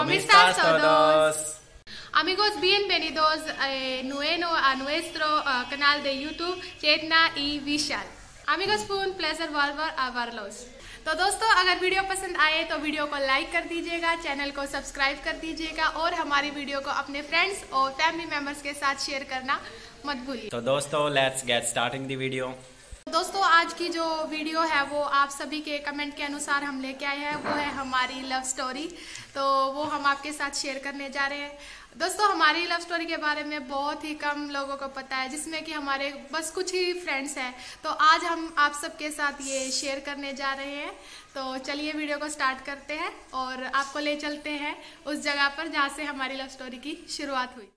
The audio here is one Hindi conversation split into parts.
¿Cómo estás todos? Amigos, bienvenidos nuevo a nuestro canal de YouTube Chetna y Vishal. Amigos, fue un placer volver a verlos। तो दोस्तों, अगर वीडियो पसंद आए तो वीडियो को लाइक कर दीजिएगा, चैनल को सब्सक्राइब कर दीजिएगा और हमारी वीडियो को अपने फ्रेंड्स और फैमिली मेंबर्स के साथ शेयर करना मत भूलिए। तो दोस्तों, let's get starting the video. दोस्तों, आज की जो वीडियो है वो आप सभी के कमेंट के अनुसार हम लेके आए हैं, वो है हमारी लव स्टोरी। तो वो हम आपके साथ शेयर करने जा रहे हैं। दोस्तों, हमारी लव स्टोरी के बारे में बहुत ही कम लोगों को पता है, जिसमें कि हमारे बस कुछ ही फ्रेंड्स हैं। तो आज हम आप सबके साथ ये शेयर करने जा रहे हैं। तो चलिए वीडियो को स्टार्ट करते हैं और आपको ले चलते हैं उस जगह पर जहाँ से हमारी लव स्टोरी की शुरुआत हुई।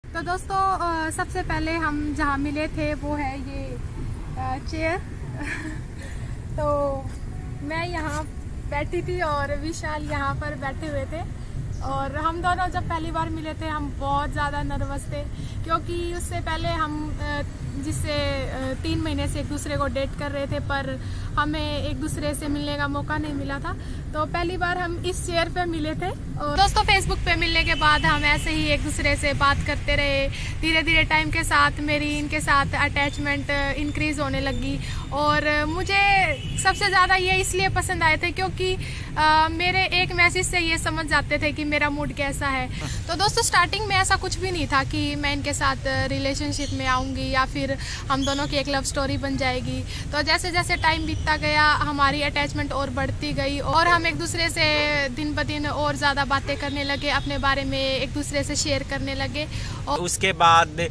तो दोस्तों, सबसे पहले हम जहाँ मिले थे वो है ये चेयर। तो मैं यहाँ बैठी थी और विशाल यहाँ पर बैठे हुए थे। और हम दोनों जब पहली बार मिले थे हम बहुत ज़्यादा नर्वस थे, क्योंकि उससे पहले हम जिससे 3 महीने से एक दूसरे को डेट कर रहे थे, पर हमें एक दूसरे से मिलने का मौका नहीं मिला था। तो पहली बार हम इस चेयर पे मिले थे। और दोस्तों, फेसबुक पे मिलने के बाद हम ऐसे ही एक दूसरे से बात करते रहे। धीरे धीरे टाइम के साथ मेरी इनके साथ अटैचमेंट इंक्रीज होने लगी। और मुझे सबसे ज़्यादा ये इसलिए पसंद आए थे क्योंकि मेरे एक मैसेज से ये समझ जाते थे कि मेरा मूड कैसा है। तो दोस्तों, स्टार्टिंग में ऐसा कुछ भी नहीं था कि मैं इनके साथ रिलेशनशिप में आऊँगी या फिर हम दोनों की एक लव स्टोरी बन जाएगी। तो जैसे जैसे टाइम बीतता गया हमारी अटैचमेंट और बढ़ती गई और हम एक दूसरे से दिन ब दिन और ज़्यादा बातें करने लगे, अपने बारे में एक दूसरे से शेयर करने लगे। और उसके बाद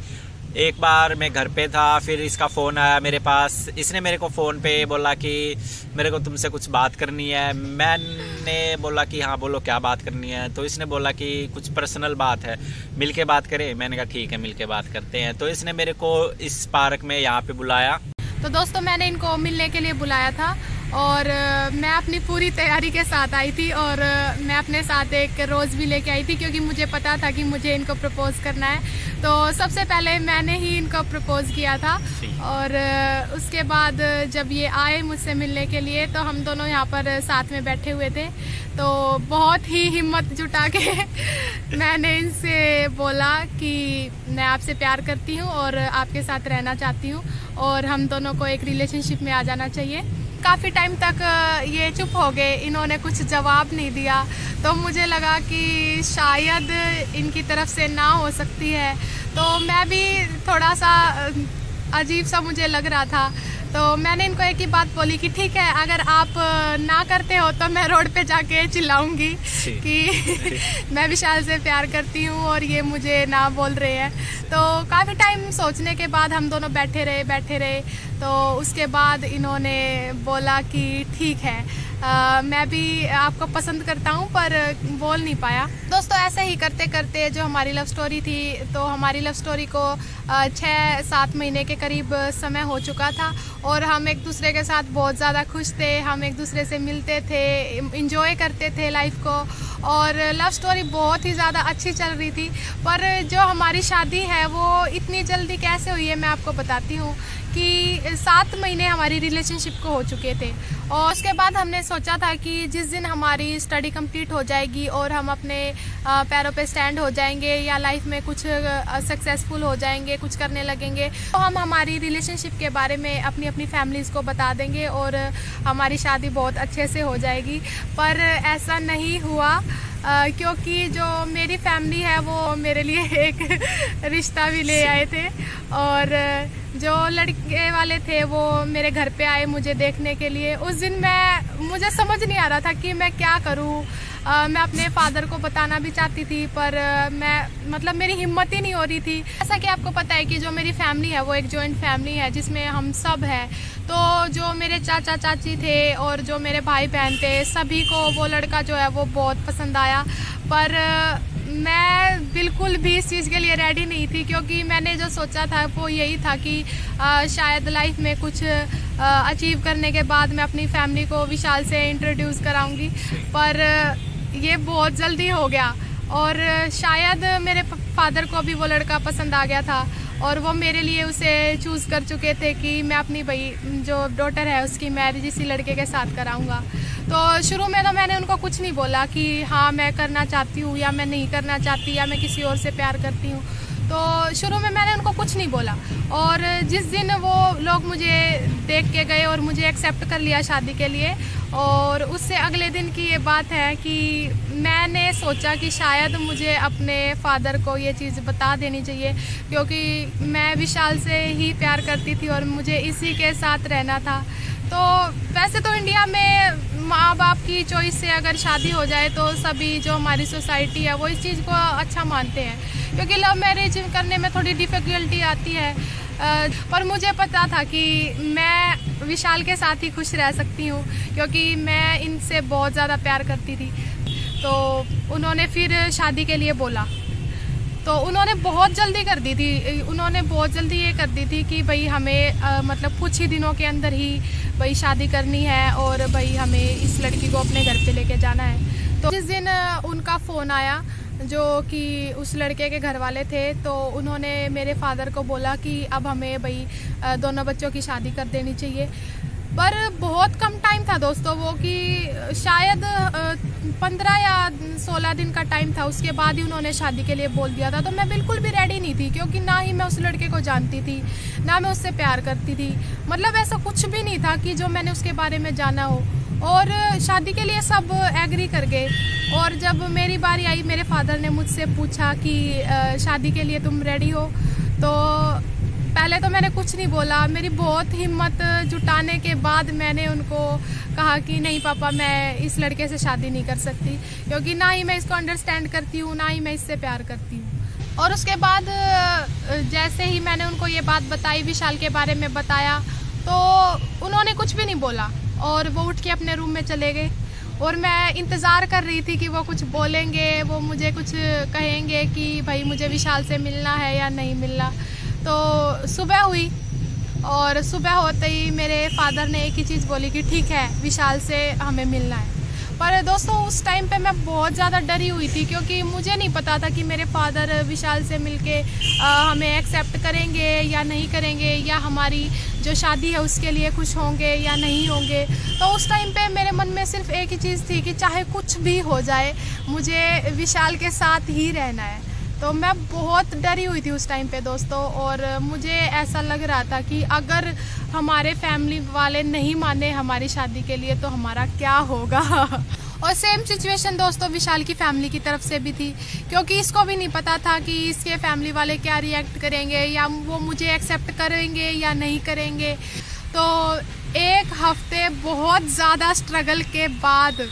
एक बार मैं घर पे था, फिर इसका फ़ोन आया मेरे पास। इसने मेरे को फ़ोन पे बोला कि मेरे को तुमसे कुछ बात करनी है। मैंने बोला कि हाँ बोलो, क्या बात करनी है। तो इसने बोला कि कुछ पर्सनल बात है, मिल के बात करें। मैंने कहा ठीक है, मिल के बात करते हैं। तो इसने मेरे को इस पार्क में यहाँ पे बुलाया। तो दोस्तों, मैंने इनको मिलने के लिए बुलाया था और मैं अपनी पूरी तैयारी के साथ आई थी। और मैं अपने साथ एक रोज़ भी लेके आई थी, क्योंकि मुझे पता था कि मुझे इनको प्रपोज करना है। तो सबसे पहले मैंने ही इनको प्रपोज किया था। और उसके बाद जब ये आए मुझसे मिलने के लिए तो हम दोनों यहाँ पर साथ में बैठे हुए थे। तो बहुत ही हिम्मत जुटा के मैंने इनसे बोला कि मैं आपसे प्यार करती हूँ और आपके साथ रहना चाहती हूँ और हम दोनों को एक रिलेशनशिप में आ जाना चाहिए। काफ़ी टाइम तक ये चुप हो गए, इन्होंने कुछ जवाब नहीं दिया। तो मुझे लगा कि शायद इनकी तरफ से ना हो सकती है। तो मैं भी थोड़ा सा अजीब सा मुझे लग रहा था। तो मैंने इनको एक ही बात बोली कि ठीक है, अगर आप ना करते हो तो मैं रोड पे जाके चिल्लाऊंगी कि मैं विशाल से प्यार करती हूँ और ये मुझे ना बोल रहे हैं। तो काफ़ी टाइम सोचने के बाद हम दोनों बैठे रहे। तो उसके बाद इन्होंने बोला कि ठीक है, मैं भी आपको पसंद करता हूँ, पर बोल नहीं पाया। दोस्तों, ऐसे ही करते करते जो हमारी लव स्टोरी थी, तो हमारी लव स्टोरी को 6-7 महीने के करीब समय हो चुका था और हम एक दूसरे के साथ बहुत ज़्यादा खुश थे। हम एक दूसरे से मिलते थे, इंजॉय करते थे लाइफ को और लव स्टोरी बहुत ही ज़्यादा अच्छी चल रही थी। पर जो हमारी शादी है वो इतनी जल्दी कैसे हुई है मैं आपको बताती हूँ कि 7 महीने हमारी रिलेशनशिप को हो चुके थे। और उसके बाद हमने सोचा था कि जिस दिन हमारी स्टडी कंप्लीट हो जाएगी और हम अपने पैरों पे स्टैंड हो जाएंगे या लाइफ में कुछ सक्सेसफुल हो जाएंगे, कुछ करने लगेंगे, तो हम हमारी रिलेशनशिप के बारे में अपनी अपनी फैमिलीज़ को बता देंगे और हमारी शादी बहुत अच्छे से हो जाएगी। पर ऐसा नहीं हुआ, क्योंकि जो मेरी फैमिली है वो मेरे लिए एक रिश्ता भी ले आए थे और जो लड़के वाले थे वो मेरे घर पे आए मुझे देखने के लिए। उस दिन मुझे समझ नहीं आ रहा था कि मैं क्या करूं, मैं अपने फादर को बताना भी चाहती थी, पर मैं मेरी हिम्मत ही नहीं हो रही थी। जैसा कि आपको पता है कि जो मेरी फैमिली है वो एक जॉइंट फैमिली है जिसमें हम सब हैं। तो जो मेरे चाचा चाची थे और जो मेरे भाई बहन थे, सभी को वो लड़का जो है वो बहुत पसंद आया, पर मैं बिल्कुल भी इस चीज़ के लिए रेडी नहीं थी, क्योंकि मैंने जो सोचा था वो यही था कि शायद लाइफ में कुछ अचीव करने के बाद मैं अपनी फैमिली को विशाल से इंट्रोड्यूस कराऊंगी, पर ये बहुत जल्दी हो गया। और शायद मेरे फादर को भी वो लड़का पसंद आ गया था और वो मेरे लिए उसे चूज़ कर चुके थे कि मैं अपनी भाई जो डॉटर है उसकी मैरिज इसी लड़के के साथ कराऊंगा। तो शुरू में तो मैंने उनको कुछ नहीं बोला कि हाँ मैं करना चाहती हूँ या मैं नहीं करना चाहती या मैं किसी और से प्यार करती हूँ। तो शुरू में मैंने उनको कुछ नहीं बोला, और जिस दिन वो लोग मुझे देख के गए और मुझे एक्सेप्ट कर लिया शादी के लिए, और उससे अगले दिन की ये बात है कि मैंने सोचा कि शायद मुझे अपने फादर को ये चीज़ बता देनी चाहिए, क्योंकि मैं विशाल से ही प्यार करती थी और मुझे इसी के साथ रहना था। तो वैसे तो इंडिया में माँ बाप की चॉइस से अगर शादी हो जाए तो सभी जो हमारी सोसाइटी है वो इस चीज़ को अच्छा मानते हैं, क्योंकि लव मैरिज करने में थोड़ी डिफ़िकल्टी आती है। पर मुझे पता था कि मैं विशाल के साथ ही खुश रह सकती हूँ, क्योंकि मैं इनसे बहुत ज़्यादा प्यार करती थी। तो उन्होंने फिर शादी के लिए बोला, तो उन्होंने बहुत जल्दी कर दी थी। उन्होंने बहुत जल्दी ये कर दी थी कि भाई हमें कुछ ही दिनों के अंदर ही भाई शादी करनी है और भाई हमें इस लड़की को अपने घर पे लेके जाना है। तो जिस दिन उनका फ़ोन आया जो कि उस लड़के के घर वाले थे, तो उन्होंने मेरे फादर को बोला कि अब हमें भाई दोनों बच्चों की शादी कर देनी चाहिए। पर बहुत कम टाइम था दोस्तों वो, कि शायद 15 या 16 दिन का टाइम था, उसके बाद ही उन्होंने शादी के लिए बोल दिया था। तो मैं बिल्कुल भी रेडी नहीं थी, क्योंकि ना ही मैं उस लड़के को जानती थी, ना मैं उससे प्यार करती थी। ऐसा कुछ भी नहीं था कि जो मैंने उसके बारे में जाना हो। और शादी के लिए सब एग्री कर गए, और जब मेरी बारी आई मेरे फादर ने मुझसे पूछा कि शादी के लिए तुम रेडी हो, तो पहले तो मैंने कुछ नहीं बोला। मेरी बहुत हिम्मत जुटाने के बाद मैंने उनको कहा कि नहीं पापा, मैं इस लड़के से शादी नहीं कर सकती, क्योंकि ना ही मैं इसको अंडरस्टैंड करती हूँ, ना ही मैं इससे प्यार करती हूँ। और उसके बाद जैसे ही मैंने उनको ये बात बताई, विशाल के बारे में बताया, तो उन्होंने कुछ भी नहीं बोला और वो उठ के अपने रूम में चले गए। और मैं इंतज़ार कर रही थी कि वो कुछ बोलेंगे, वो मुझे कुछ कहेंगे कि भाई मुझे विशाल से मिलना है या नहीं मिलना। तो सुबह हुई, और सुबह होते ही मेरे फादर ने एक ही चीज़ बोली कि ठीक है, विशाल से हमें मिलना है। पर दोस्तों उस टाइम पे मैं बहुत ज़्यादा डरी हुई थी, क्योंकि मुझे नहीं पता था कि मेरे फादर विशाल से मिलके हमें एक्सेप्ट करेंगे या नहीं करेंगे, या हमारी जो शादी है उसके लिए खुश होंगे या नहीं होंगे। तो उस टाइम पे मेरे मन में सिर्फ एक ही चीज़ थी कि चाहे कुछ भी हो जाए, मुझे विशाल के साथ ही रहना है। तो मैं बहुत डरी हुई थी उस टाइम पे दोस्तों, और मुझे ऐसा लग रहा था कि अगर हमारे फैमिली वाले नहीं माने हमारी शादी के लिए तो हमारा क्या होगा। और सेम सिचुएशन दोस्तों विशाल की फैमिली की तरफ से भी थी, क्योंकि इसको भी नहीं पता था कि इसके फैमिली वाले क्या रिएक्ट करेंगे, या वो मुझे एक्सेप्ट करेंगे या नहीं करेंगे। तो एक हफ्ते बहुत ज़्यादा स्ट्रगल के बाद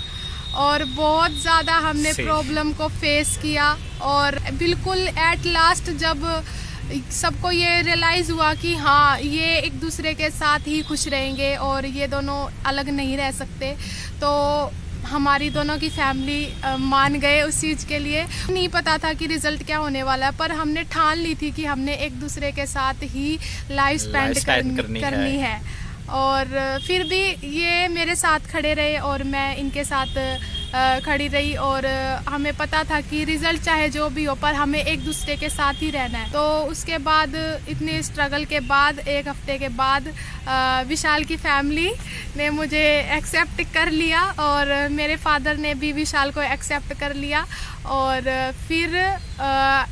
और बहुत ज़्यादा हमने प्रॉब्लम को फेस किया, और बिल्कुल एट लास्ट जब सबको ये रियलाइज़ हुआ कि हाँ ये एक दूसरे के साथ ही खुश रहेंगे और ये दोनों अलग नहीं रह सकते, तो हमारी दोनों की फैमिली मान गए उस चीज़ के लिए। नहीं पता था कि रिज़ल्ट क्या होने वाला है, पर हमने ठान ली थी कि हमने एक दूसरे के साथ ही लाइफ स्पेंड करनी है। और फिर भी ये मेरे साथ खड़े रहे और मैं इनके साथ खड़ी रही, और हमें पता था कि रिज़ल्ट चाहे जो भी हो पर हमें एक दूसरे के साथ ही रहना है। तो उसके बाद इतने स्ट्रगल के बाद एक हफ्ते के बाद विशाल की फैमिली ने मुझे एक्सेप्ट कर लिया, और मेरे फादर ने भी विशाल को एक्सेप्ट कर लिया, और फिर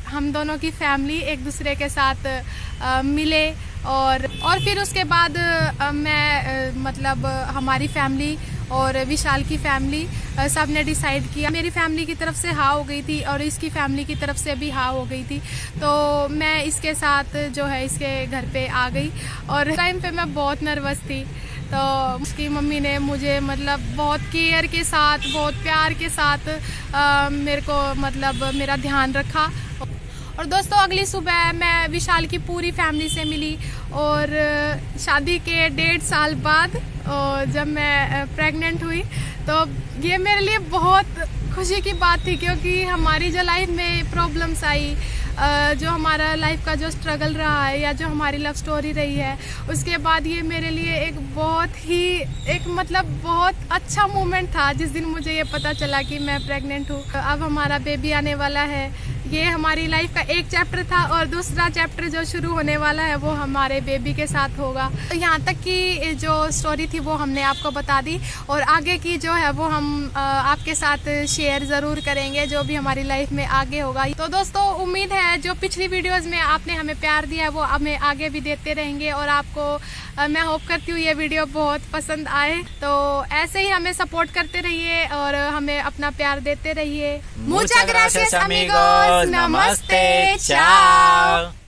हम दोनों की फैमिली एक दूसरे के साथ मिले। और फिर उसके बाद हमारी फैमिली और विशाल की फैमिली सब ने डिसाइड किया। मेरी फैमिली की तरफ से हाँ हो गई थी और इसकी फैमिली की तरफ से भी हाँ हो गई थी, तो मैं इसके साथ जो है इसके घर पे आ गई। और टाइम पे मैं बहुत नर्वस थी, तो उसकी मम्मी ने मुझे मतलब बहुत केयर के साथ, बहुत प्यार के साथ मेरे को मतलब मेरा ध्यान रखा। और दोस्तों अगली सुबह मैं विशाल की पूरी फैमिली से मिली और शादी के 1.5 साल बाद और जब मैं प्रेग्नेंट हुई तो ये मेरे लिए बहुत खुशी की बात थी, क्योंकि हमारी जो लाइफ में प्रॉब्लम्स आई, जो हमारा लाइफ का जो स्ट्रगल रहा है या जो हमारी लव स्टोरी रही है, उसके बाद ये मेरे लिए एक बहुत ही मतलब बहुत अच्छा मोमेंट था जिस दिन मुझे ये पता चला कि मैं प्रेग्नेंट हूँ। अब हमारा बेबी आने वाला है। ये हमारी लाइफ का एक चैप्टर था और दूसरा चैप्टर जो शुरू होने वाला है वो हमारे बेबी के साथ होगा। तो यहाँ तक की जो स्टोरी थी वो हमने आपको बता दी और आगे की जो है वो हम आपके साथ शेयर ज़रूर करेंगे, जो भी हमारी लाइफ में आगे होगा। तो दोस्तों उम्मीद है जो पिछली वीडियोस में आपने हमें प्यार दिया है वो हमें आगे भी देते रहेंगे और आपको मैं होप करती हूँ ये वीडियो बहुत पसंद आए। तो ऐसे ही हमें सपोर्ट करते रहिए और हमें अपना प्यार देते रहिए। Muchas gracias amigos, namaste, chao।